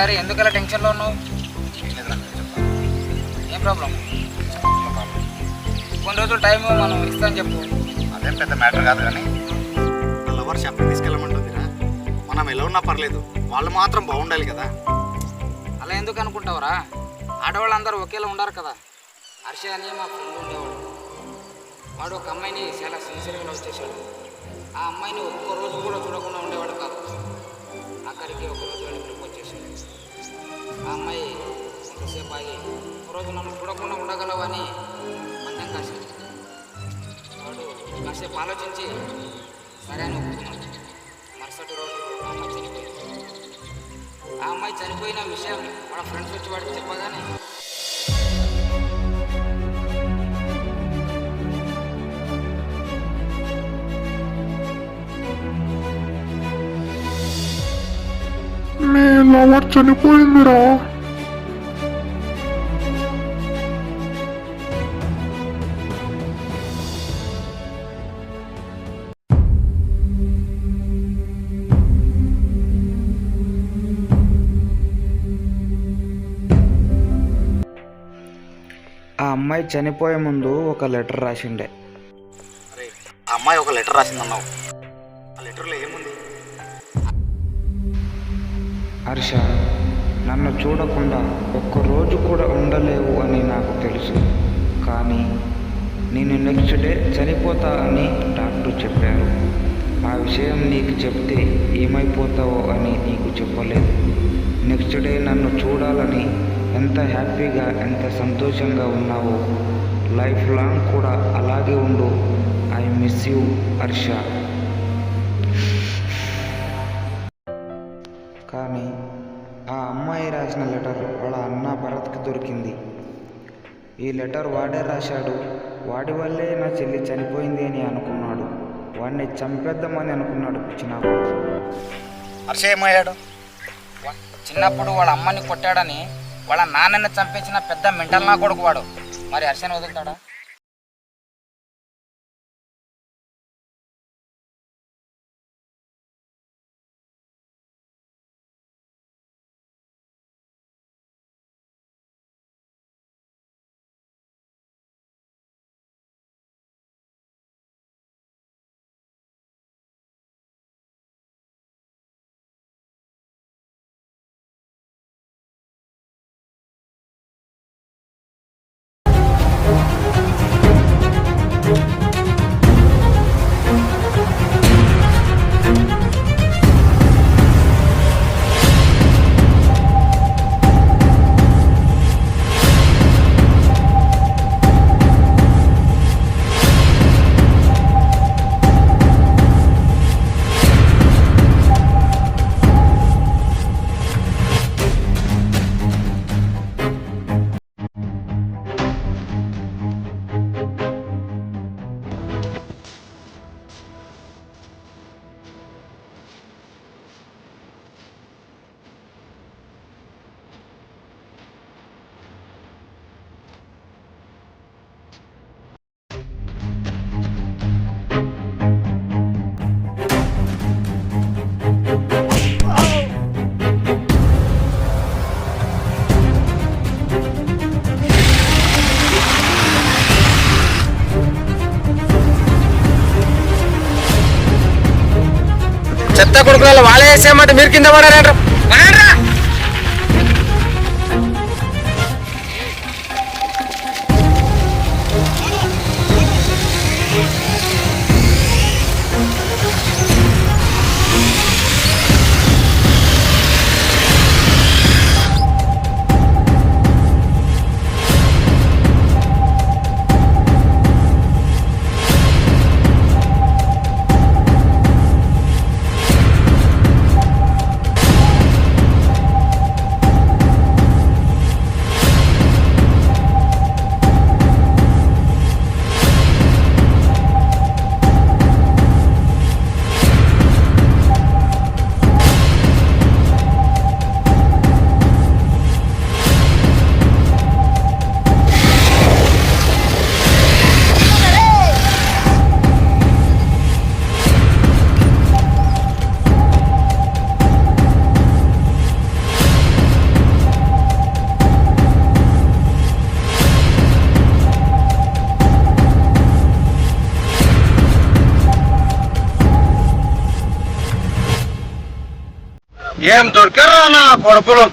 మరి ఎందుకలా టెన్షన్లో ఉన్నావు? ఏం ప్రాబ్లం? కొన్ని రోజులు టైం మనం ఇస్తామని చెప్పు. అదేం పెద్ద మ్యాటర్ కాదు కానీ లవర్ షాప్కి తీసుకెళ్ళమంటుందిరా. మనం ఎలా ఉన్నా పర్లేదు, వాళ్ళు మాత్రం బాగుండాలి కదా. అలా ఎందుకు అనుకుంటావురా? ఆడవాళ్ళందరూ ఒకేలా ఉండరు కదా. హర్ష అని మా ఫ్రెండ్ ఉండేవాడు. వాడు ఒక అమ్మాయిని చాలా సిన్సియర్గా లవ్ చేశాడు. ఆ అమ్మాయిని ఒక్క రోజు కూడా చూడకుండా ఉండేవాడు కాదు. ఆఖరికి ఒకరోజు వెళ్ళి ప్రపోజ్ చేశాడు. ఆ అమ్మాయి కొంతసేపు ఆగి ఒకరోజు నన్ను చూడకుండా ఉండగలవని మందం కాశాడు. వాడు కాసేపు ఆలోచించి సరే అని ఒప్పుకున్నాడు. మరుసటి రోజు ఆ అమ్మాయి చనిపోయింది. ఆ అమ్మాయి చనిపోయిన విషయం వాళ్ళ ఫ్రెండ్స్ వచ్చి వాడికి చెప్పగానే లవర్ చనిపోయిందిరా. ఆ అమ్మాయి చనిపోయే ముందు ఒక లెటర్ రాసిండే. అరే, ఆ అమ్మాయి ఒక లెటర్ రాసిందన్నావు. ఆ లెటర్లో ఏముంది? హర్ష, నన్ను చూడకుండా ఒక్కరోజు కూడా ఉండలేవు అని నాకు తెలుసు. కానీ నేను నెక్స్ట్ డే చనిపోతా అని డాక్టర్ చెప్పారు. ఆ విషయం నీకు చెప్తే ఏమైపోతావో అని నీకు చెప్పలేదు. నెక్స్ట్ డే నన్ను చూడాలని ఎంత హ్యాపీగా ఎంత సంతోషంగా ఉన్నావో లైఫ్ లాంగ్ కూడా అలాగే ఉండు. I miss you Harsha. కానీ ఆ అమ్మాయి రాసిన లెటర్ వాళ్ళ అన్న భరత్కి దొరికింది. ఈ లెటర్ వాడే రాశాడు. వాడి వల్లే నా చెల్లి చనిపోయింది అని అనుకున్నాడు. వాడిని చంపేద్దామని అనుకున్నాడు పిచ్చినాకు. హర్ష ఏమయ్యాడు? చిన్నప్పుడు వాళ్ళ అమ్మని కొట్టాడని వాళ్ళ నాన్నని చంపించిన పెద్ద మెంటల్ నా కొడుకు వాడు. మరి హర్షని వదులుతాడా? చెత్త కొడుకుల వాళ్ళే వేసేయమంటే మీరు కింద పడారంటారు. ఏం దొరికారా నా కొడుకులు?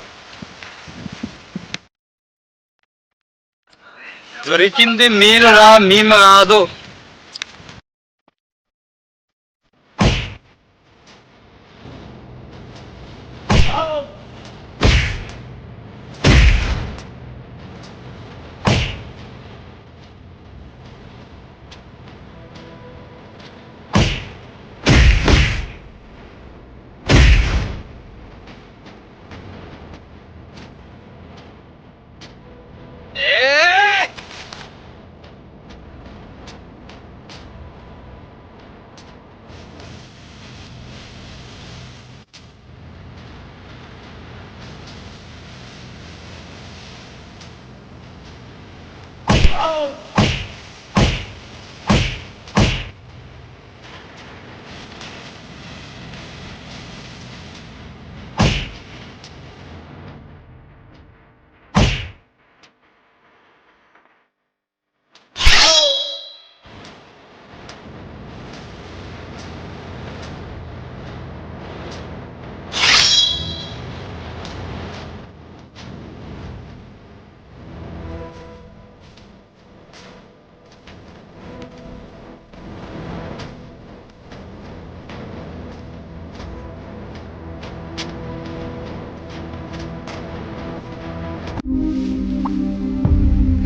దొరికింది మీరురా, మేము కాదు.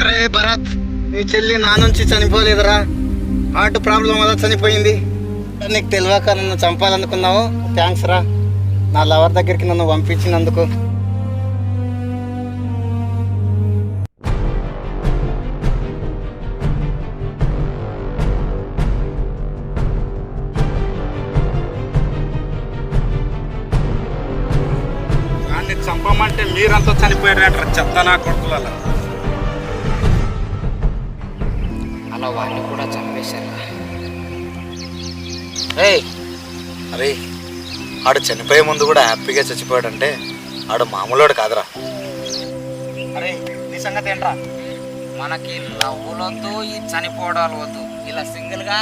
రే భరత్, నీ చెల్లి నా నుంచి చనిపోలేదురా. హార్ట్ ప్రాబ్లం వల్ల చనిపోయింది. నీకు తెలియక నన్ను చంపాలనుకున్నావు. థ్యాంక్స్ రా, నా లవర్ దగ్గరికి నన్ను పంపించినందుకు. దాన్ని చంపమంటే మీరంతా చనిపోయారంటారా చెత్త నా కొడుకులలో. అలా వాడిని కూడా చంపేశారు. రేయ్, అరే, ఆడు చనిపోయే ముందు కూడా హ్యాపీగా చచ్చిపోయాడంటే ఆడు మామూలుడు కాదురా. అరే, నీ సంగతి ఏంట్రా? మనకి లవ్వులొద్దు, ఈ చనిపోవడాలు వద్దు. ఇలా సింగిల్గా